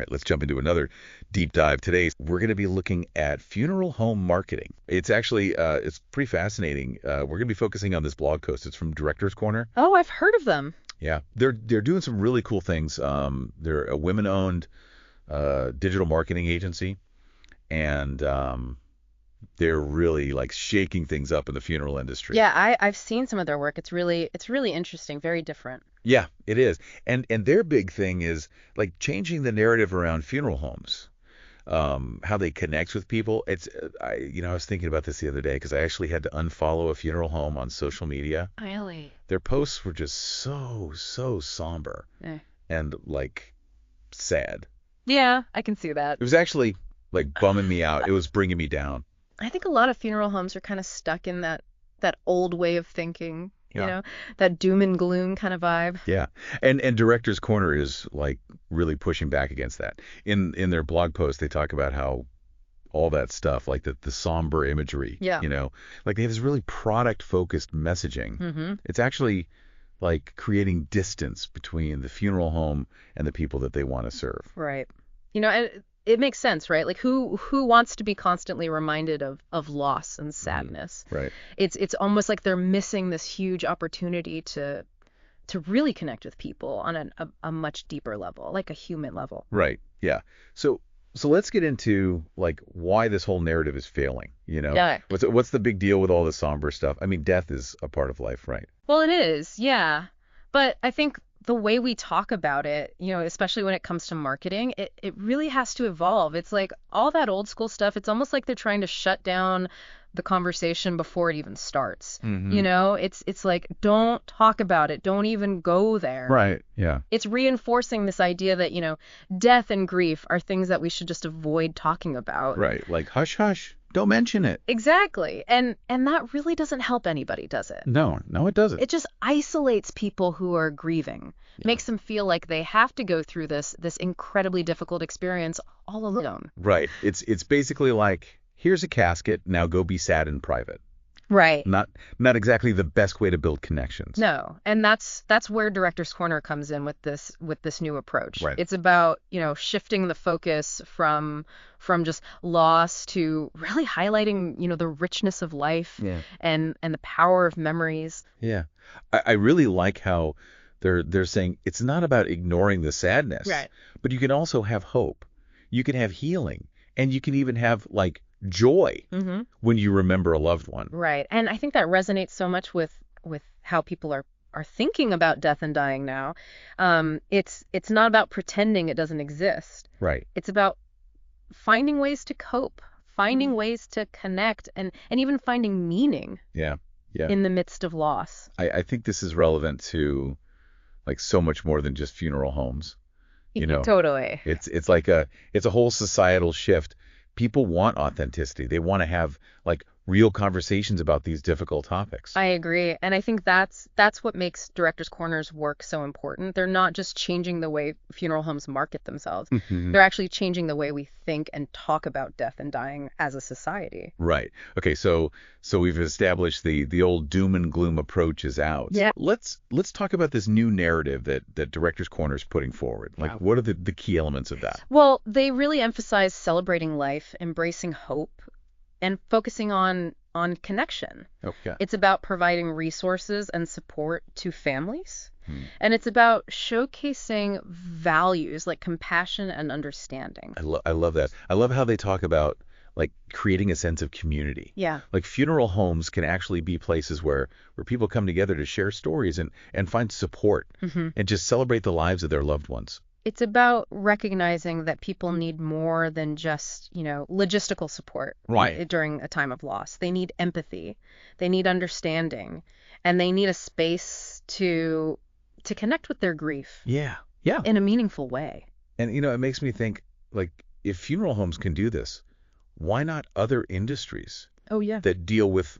right, let's jump into another deep dive. Today, we're going to be looking at funeral home marketing. It's actually, it's pretty fascinating. We're going to be focusing on this blog post. It's from Director's Corner. Oh, I've heard of them. Yeah, they're doing some really cool things. They're a women-owned digital marketing agency, and they're really like shaking things up in the funeral industry. Yeah, I've seen some of their work. It's really interesting, very different. Yeah, it is. And their big thing is like changing the narrative around funeral homes, how they connect with people. I was thinking about this the other day because I actually had to unfollow a funeral home on social media. Really? Their posts were just so somber and like sad. Yeah, I can see that. It was actually like bumming me out. It was bringing me down. I think a lot of funeral homes are kind of stuck in that old way of thinking. Yeah. That doom and gloom kind of vibe. Yeah. And Director's Corner is like really pushing back against that. In their blog post, they talk about how all that stuff, like the somber imagery, like they have this really product-focused messaging. Mm-hmm. It's actually like creating distance between the funeral home and the people that they want to serve. Right. It makes sense, right? Like who wants to be constantly reminded of loss and sadness? Right. It's almost like they're missing this huge opportunity to really connect with people on a much deeper level, like a human level. Right. Yeah. So let's get into like why this whole narrative is failing, Yeah. What's the big deal with all this somber stuff? I mean, death is a part of life, right? Well, it is, yeah. But I think the way we talk about it, especially when it comes to marketing, it really has to evolve. It's like all that old school stuff, it's almost like they're trying to shut down the conversation before it even starts. Mm-hmm. It's like, don't talk about it. Don't even go there. Right. Yeah. It's reinforcing this idea that, death and grief are things that we should just avoid talking about. Right. Like, hush, hush. Don't mention it. Exactly. And that really doesn't help anybody, does it? No, it doesn't. It just isolates people who are grieving, makes them feel like they have to go through this incredibly difficult experience all alone. Right. It's basically like, here's a casket, now go be sad in private. Right. Not exactly the best way to build connections. No, and that's where Director's Corner comes in with this new approach. Right. It's about, shifting the focus from just loss to really highlighting, the richness of life and the power of memories. Yeah. I really like how they're saying it's not about ignoring the sadness. Right. But you can also have hope. You can have healing, and you can even have like joy when you remember a loved one. Right. And I think that resonates so much with how people are thinking about death and dying now. It's not about pretending it doesn't exist. Right. It's about finding ways to cope, finding ways to connect, and even finding meaning in the midst of loss. I think this is relevant to like so much more than just funeral homes. Totally. It's like it's a whole societal shift. People want authenticity. They want to have like real conversations about these difficult topics. I agree. And I think that's what makes Director's Corner's work so important. They're not just changing the way funeral homes market themselves. Mm-hmm. They're actually changing the way we think and talk about death and dying as a society. Right. Okay, so we've established the old doom and gloom approach is out. Yeah. Let's talk about this new narrative that Director's Corner is putting forward. Like, what are the key elements of that? Well, they really emphasize celebrating life, embracing hope, and focusing on connection. Okay. It's about providing resources and support to families. And it's about showcasing values like compassion and understanding. I love that. I love how they talk about like creating a sense of community. Yeah. Like funeral homes can actually be places where people come together to share stories and find support and just celebrate the lives of their loved ones. It's about recognizing that people need more than just, logistical support during a time of loss. They need empathy, they need understanding, and they need a space to connect with their grief. Yeah. In a meaningful way. And it makes me think like if funeral homes can do this, why not other industries? Oh yeah. That deal with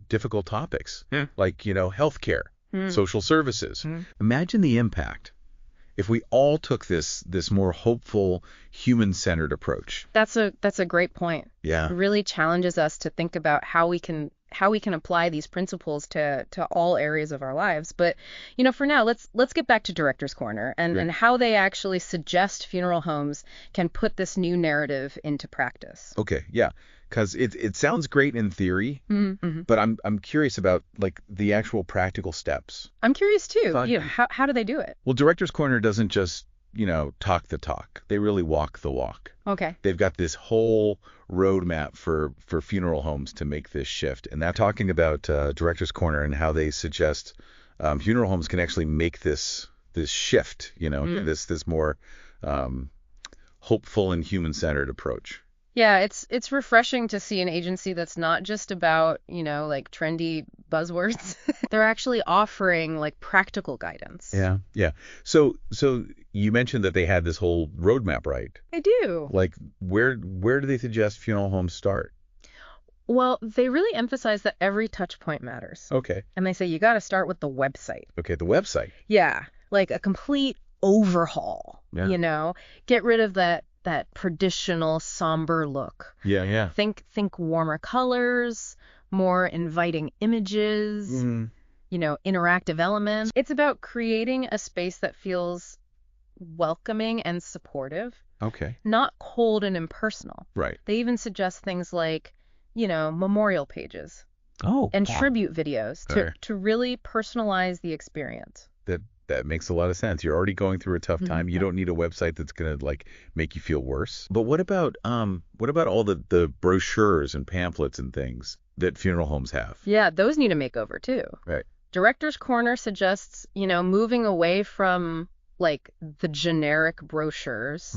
difficult topics like healthcare, social services. Imagine the impact if we all took this more hopeful, human-centered approach. That's a great point. Yeah. It really challenges us to think about how we can how we can apply these principles to all areas of our lives. But, for now, let's get back to Director's Corner and how they actually suggest funeral homes can put this new narrative into practice. Okay, yeah. Because it sounds great in theory, but I'm curious about like the actual practical steps. I'm curious too. How do they do it? Well, Director's Corner doesn't just talk the talk. They really walk the walk. Okay. They've got this whole roadmap for funeral homes to make this shift, and that's talking about Director's Corner and how they suggest funeral homes can actually make this shift. This more hopeful and human-centered approach. Yeah, it's refreshing to see an agency that's not just about, like trendy buzzwords. They're actually offering like practical guidance. Yeah. So you mentioned that they had this whole roadmap, right? I do. Like where do they suggest funeral homes start? Well, they really emphasize that every touch point matters. Okay. And they say you got to start with the website. Okay, the website. Yeah, like a complete overhaul. Yeah. Get rid of that traditional somber look. Yeah. Think warmer colors, more inviting images, interactive elements. It's about creating a space that feels welcoming and supportive. Okay. Not cold and impersonal. Right. They even suggest things like, memorial pages. Oh. And tribute videos to really personalize the experience. That makes a lot of sense. You're already going through a tough time. You don't need a website that's going to like make you feel worse. But what about all the brochures and pamphlets and things that funeral homes have? Yeah, those need a makeover too. Right. Director's Corner suggests, moving away from like the generic brochures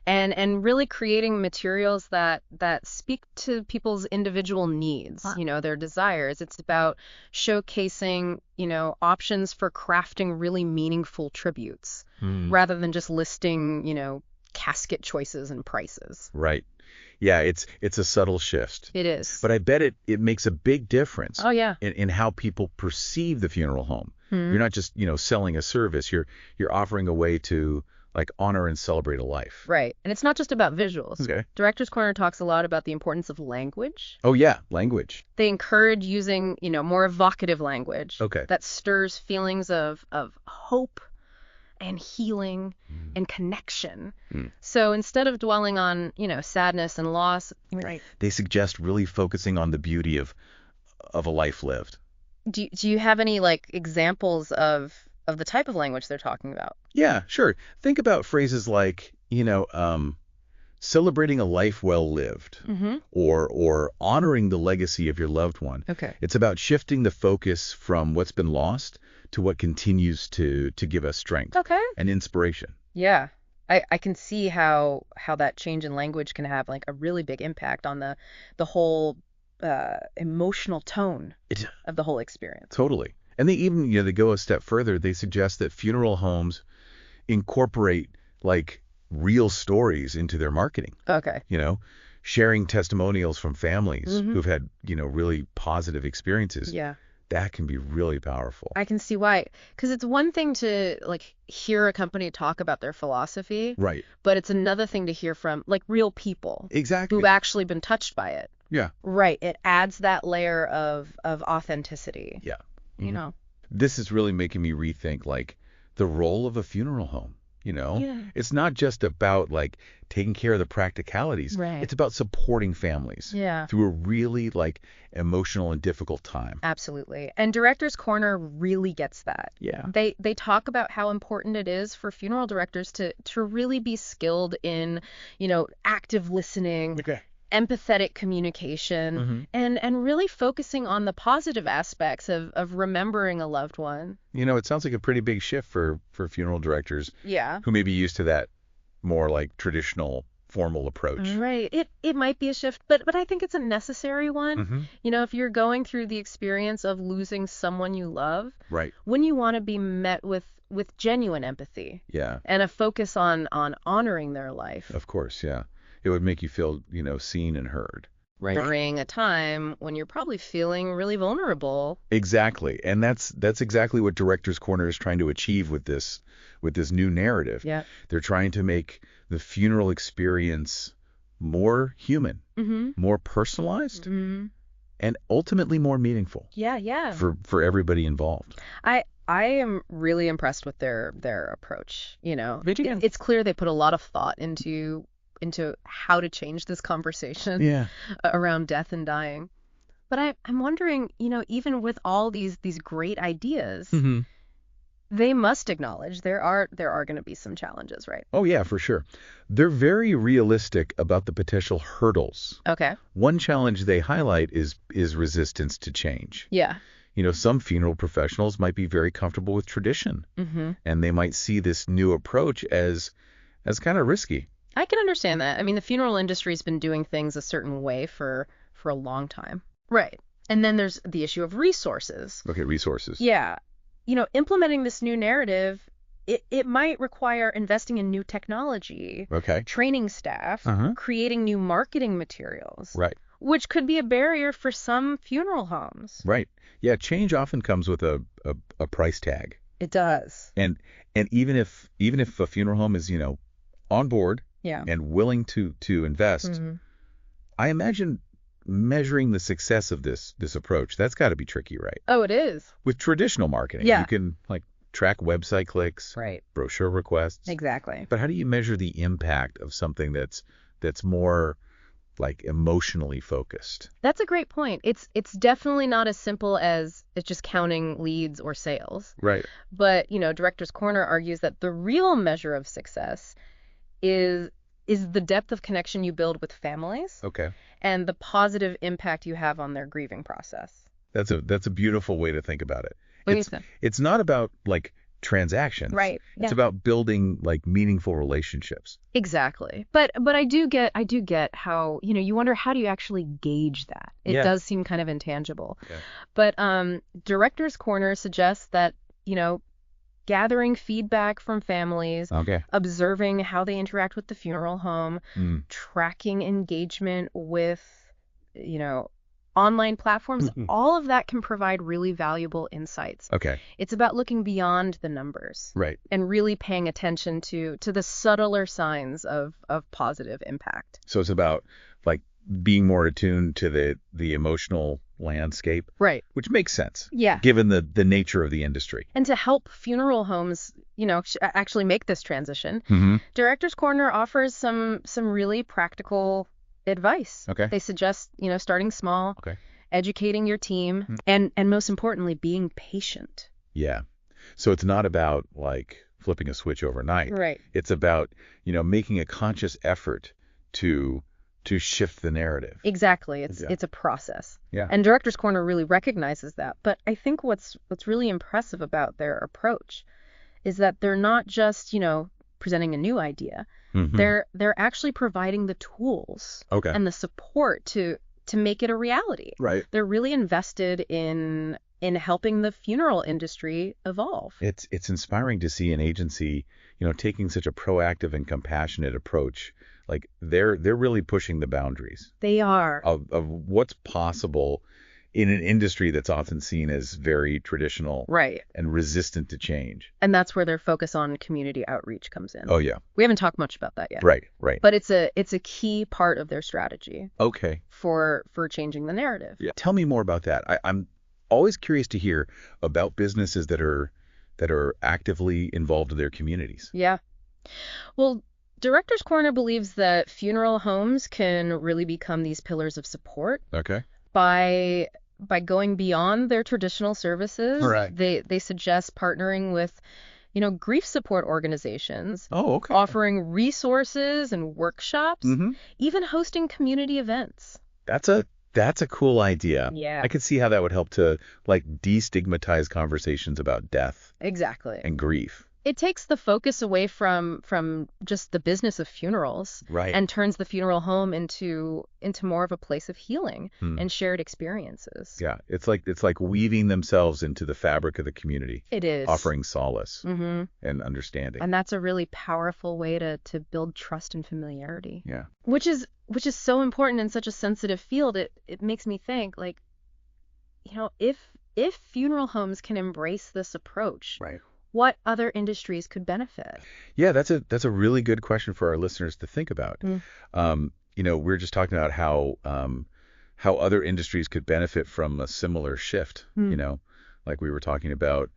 and really creating materials that speak to people's individual needs, their desires. It's about showcasing, options for crafting really meaningful tributes rather than just listing, casket choices and prices. Right. Yeah, it's a subtle shift. It is. But I bet it makes a big difference. Oh, yeah. In how people perceive the funeral home. You're not just, selling a service. You're offering a way to like honor and celebrate a life. Right. And it's not just about visuals. Okay. Director's Corner talks a lot about the importance of language. Oh, yeah, language. They encourage using, more evocative language that stirs feelings of hope and healing and connection. So instead of dwelling on, sadness and loss, they suggest really focusing on the beauty of a life lived. Do you have any like examples of the type of language they're talking about? Yeah, sure. Think about phrases like, celebrating a life well lived, or honoring the legacy of your loved one. Okay. It's about shifting the focus from what's been lost to what continues to give us strength and inspiration. Yeah. I can see how that change in language can have like a really big impact on the whole emotional tone of the whole experience. Totally. And they even, they go a step further. They suggest that funeral homes incorporate like real stories into their marketing. Okay. Sharing testimonials from families who've had, really positive experiences. Yeah. That can be really powerful. I can see why. Because it's one thing to like hear a company talk about their philosophy. Right. But it's another thing to hear from like real people. Exactly. Who've actually been touched by it. Yeah. Right. It adds that layer of authenticity. Yeah. This is really making me rethink like the role of a funeral home. Yeah. It's not just about like taking care of the practicalities. Right. It's about supporting families through a really like emotional and difficult time. Absolutely. And Director's Corner really gets that. Yeah. They talk about how important it is for funeral directors to really be skilled in, active listening. Okay. Empathetic communication and really focusing on the positive aspects of remembering a loved one. It sounds like a pretty big shift for funeral directors who may be used to that more like traditional formal approach. Right. It might be a shift, but I think it's a necessary one. If you're going through the experience of losing someone you love, right, wouldn't you want to be met with genuine empathy? Yeah. And a focus on honoring their life. Of course, yeah. It would make you feel, seen and heard. Right. During a time when you're probably feeling really vulnerable. Exactly. And that's exactly what Director's Corner is trying to achieve with this new narrative. Yeah. They're trying to make the funeral experience more human, more personalized, and ultimately more meaningful. Yeah. For everybody involved. I am really impressed with their approach. Again. It's clear they put a lot of thought into how to change this conversation around death and dying. But I'm wondering, even with all these great ideas, they must acknowledge there are going to be some challenges, right? Oh, yeah, for sure. They're very realistic about the potential hurdles. Okay. One challenge they highlight is resistance to change. Yeah. Some funeral professionals might be very comfortable with tradition, and they might see this new approach as kind of risky. I can understand that. I mean, the funeral industry's been doing things a certain way for a long time. Right. And then there's the issue of resources. Okay, resources. Yeah. Implementing this new narrative, it might require investing in new technology, training staff, creating new marketing materials. Right. Which could be a barrier for some funeral homes. Right. Yeah, change often comes with a price tag. It does. And even if a funeral home is, on board and willing to invest, I imagine measuring the success of this approach, that's got to be tricky, right? Oh, it is. With traditional marketing, you can track website clicks, right, brochure requests. Exactly. But how do you measure the impact of something that's more emotionally focused? That's a great point. It's definitely not as simple as it's just counting leads or sales. Right. But, Director's Corner argues that the real measure of success is the depth of connection you build with families. Okay. And the positive impact you have on their grieving process. That's a beautiful way to think about it. What do you think? It's not about transactions. Right. It's about building meaningful relationships. Exactly. But I do get how, you wonder, how do you actually gauge that? It does seem kind of intangible. Yeah. But Director's Corner suggests that, gathering feedback from families, observing how they interact with the funeral home, tracking engagement with, online platforms, all of that can provide really valuable insights. Okay. It's about looking beyond the numbers. Right. And really paying attention to the subtler signs of positive impact. So it's about being more attuned to the emotional landscape. Right. Which makes sense. Yeah. Given the nature of the industry. And to help funeral homes, actually make this transition, Director's Corner offers some really practical advice. Okay. They suggest, starting small, educating your team, and most importantly, being patient. Yeah. So it's not about flipping a switch overnight. Right. It's about, making a conscious effort to shift the narrative. Exactly. It's a process. Yeah. And Director's Corner really recognizes that. But I think what's really impressive about their approach is that they're not just, presenting a new idea. They're actually providing the tools and the support to make it a reality. Right. They're really invested in helping the funeral industry evolve. It's inspiring to see an agency, taking such a proactive and compassionate approach. They're really pushing the boundaries. They are. Of what's possible in an industry that's often seen as very traditional, right, and resistant to change. And that's where their focus on community outreach comes in. Oh, yeah. We haven't talked much about that yet. Right. But it's a key part of their strategy. Okay. For changing the narrative. Yeah. Tell me more about that. I'm always curious to hear about businesses that are actively involved in their communities. Yeah. Well, Director's Corner believes that funeral homes can really become these pillars of support. Okay. By going beyond their traditional services. Right. They suggest partnering with, grief support organizations. Oh, okay. Offering resources and workshops, even hosting community events. That's a cool idea. Yeah. I could see how that would help to destigmatize conversations about death. Exactly. And grief. It takes the focus away from just the business of funerals, right, and turns the funeral home into more of a place of healing and shared experiences. Yeah, it's like weaving themselves into the fabric of the community. It is. Offering solace and understanding. And that's a really powerful way to build trust and familiarity. Yeah. Which is so important in such a sensitive field. It makes me think if funeral homes can embrace this approach, right, what other industries could benefit? Yeah, that's a really good question for our listeners to think about. We're just talking about how other industries could benefit from a similar shift, like we were talking about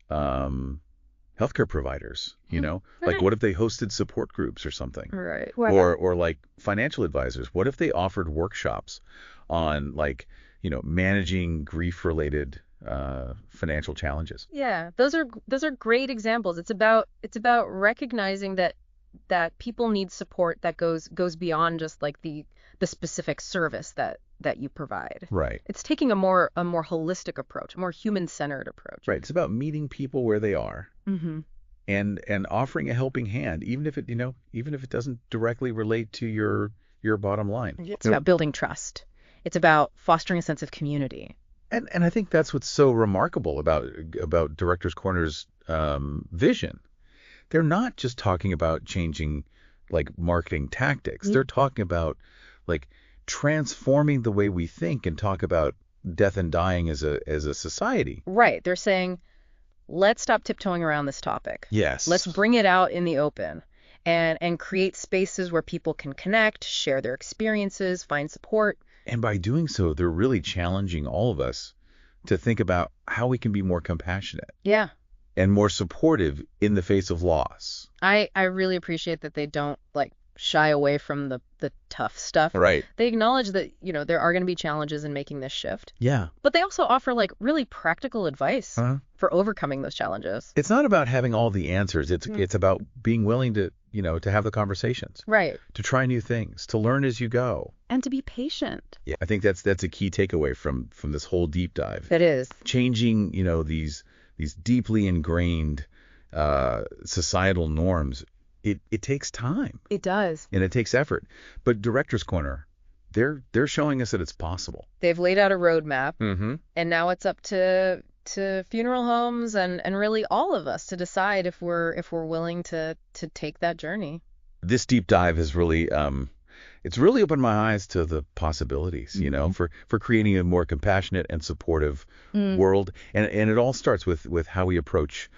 healthcare providers, like what if they hosted support groups or something? Right. Or like financial advisors, what if they offered workshops on like, managing grief-related financial challenges? Yeah, those are great examples. It's about recognizing that people need support that goes beyond just like the specific service that you provide. Right. It's taking a more holistic approach, a more human-centered approach. Right. It's about meeting people where they are. Mm-hmm. And offering a helping hand, even if it doesn't directly relate to your bottom line. It's about building trust. It's about fostering a sense of community. And I think that's what's so remarkable about Directors Corner's vision. They're not just talking about changing like marketing tactics. They're talking about like transforming the way we think and talk about death and dying as a society. Right. They're saying, let's stop tiptoeing around this topic. Yes. Let's bring it out in the open and create spaces where people can connect, share their experiences, find support. And by doing so, they're really challenging all of us to think about how we can be more compassionate. Yeah. And more supportive in the face of loss. I really appreciate that they don't like shy away from the tough stuff. Right. They acknowledge that, there are going to be challenges in making this shift. Yeah. But they also offer like really practical advice for overcoming those challenges. It's not about having all the answers. It's about being willing to, to have the conversations. Right. To try new things, to learn as you go. And to be patient. Yeah. I think that's a key takeaway from this whole deep dive. It is. Changing, these deeply ingrained societal norms. It takes time. It does. And it takes effort. But Directors Corner, they're showing us that it's possible. They've laid out a roadmap, and now it's up to funeral homes and really all of us to decide if we're willing to take that journey. This deep dive has really it's really opened my eyes to the possibilities, for creating a more compassionate and supportive world. And it all starts with how we approach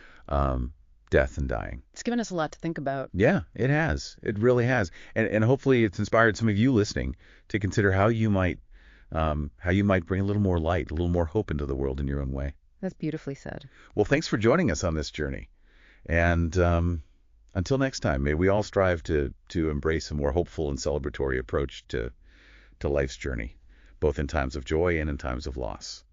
death and dying. It's given us a lot to think about. Yeah, it has. It really has. And hopefully it's inspired some of you listening to consider how you might bring a little more light, a little more hope into the world in your own way. That's beautifully said. Well, thanks for joining us on this journey. And until next time, may we all strive to embrace a more hopeful and celebratory approach to life's journey, both in times of joy and in times of loss.